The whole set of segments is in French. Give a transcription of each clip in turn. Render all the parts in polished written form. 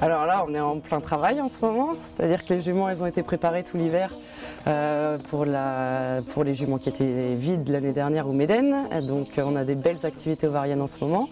Alors là, on est en plein travail en ce moment, c'est-à-dire que les juments, elles ont été préparées tout l'hiver pour les juments qui étaient vides l'année dernière au Méden. Donc on a des belles activités ovariennes en ce moment.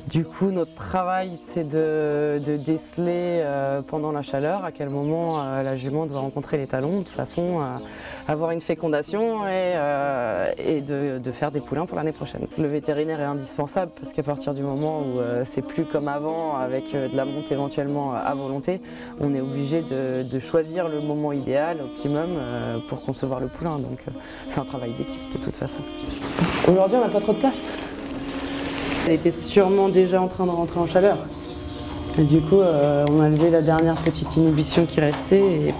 Du coup, notre travail, c'est de déceler pendant la chaleur à quel moment la jument doit rencontrer les talons, de façon à avoir une fécondation et de faire des poulains pour l'année prochaine. Le vétérinaire est indispensable parce qu'à partir du moment où c'est plus comme avant avec de la monte éventuellement à volonté, on est obligé de choisir le moment idéal, optimum, pour concevoir le poulain. Donc c'est un travail d'équipe de toute façon. Aujourd'hui, on n'a pas trop de place. Elle était sûrement déjà en train de rentrer en chaleur. Et du coup, on a levé la dernière petite inhibition qui restait et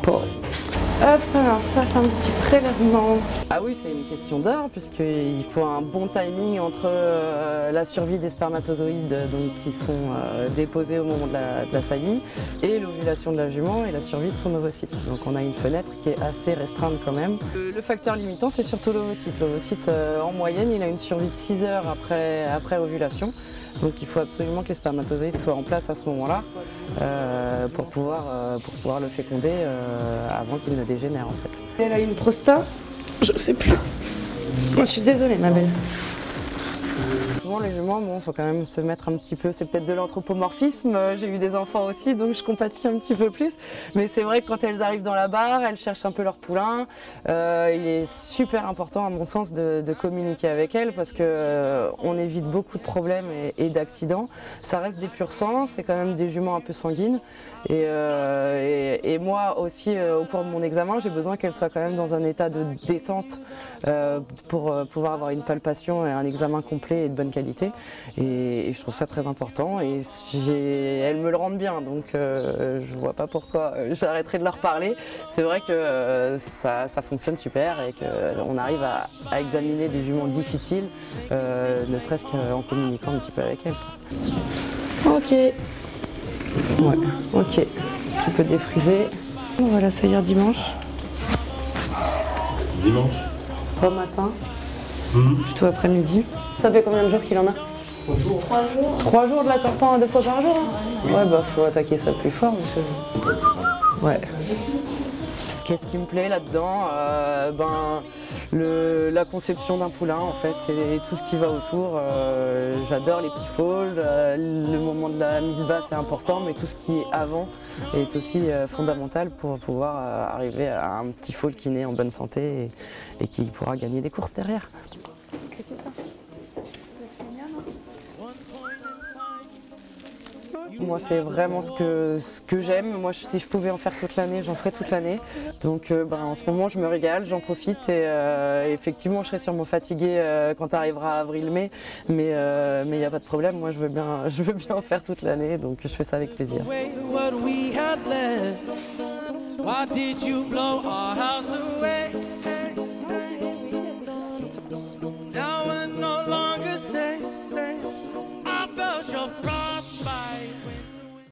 hop, alors ça c'est un petit prélèvement. Ah oui, c'est une question d'heure puisqu'il faut un bon timing entre la survie des spermatozoïdes donc, qui sont déposés au moment de la saillie et l'ovulation de la jument et la survie de son ovocyte. Donc on a une fenêtre qui est assez restreinte quand même. Le facteur limitant, c'est surtout l'ovocyte. L'ovocyte, en moyenne, il a une survie de 6 heures après ovulation. Donc il faut absolument que les spermatozoïdes soient en place à ce moment-là pour pouvoir le féconder avant qu'il ne dégénère en fait. Elle a une prostate, je sais plus. Je suis désolée ma belle. Souvent les juments, bon, faut quand même se mettre un petit peu, c'est peut-être de l'anthropomorphisme, j'ai eu des enfants aussi donc je compatis un petit peu plus, mais c'est vrai que quand elles arrivent dans la barre, elles cherchent un peu leur poulain, il est super important à mon sens de communiquer avec elles parce que on évite beaucoup de problèmes et d'accidents. Ça reste des purs sang, c'est quand même des juments un peu sanguines et moi aussi au cours de mon examen j'ai besoin qu'elles soient quand même dans un état de détente pour pouvoir avoir une palpation et un examen complet et de bonne qualité et je trouve ça très important et elles me le rendent bien donc je vois pas pourquoi j'arrêterai de leur parler. C'est vrai que ça fonctionne super et qu'on arrive à examiner des juments difficiles ne serait-ce qu'en communiquant un petit peu avec elles. Ok, ouais, ok, tu peux défriser. On va l'accueillir dimanche. Dimanche? Pas matin, plutôt après-midi. Ça fait combien de jours qu'il en a? 3 jours. 3 jours. 3 jours de la cortan 2 fois par jour hein? Ouais, bah faut attaquer ça plus fort parce que... Ouais. Qu'est-ce qui me plaît là-dedans? La conception d'un poulain en fait, c'est tout ce qui va autour. J'adore les petits foals, le moment de la mise basse est important, mais tout ce qui est avant est aussi fondamental pour pouvoir arriver à un petit foal qui naît en bonne santé et qui pourra gagner des courses derrière. C'est que ça. Moi, c'est vraiment ce que j'aime. Moi, si je pouvais en faire toute l'année, j'en ferais toute l'année. Donc, en ce moment, je me régale, j'en profite. Et effectivement, je serai sûrement fatiguée quand arrivera avril-mai. Mais il n'y a pas de problème. Moi, je veux bien en faire toute l'année. Donc, je fais ça avec plaisir. Why did you blow our house away?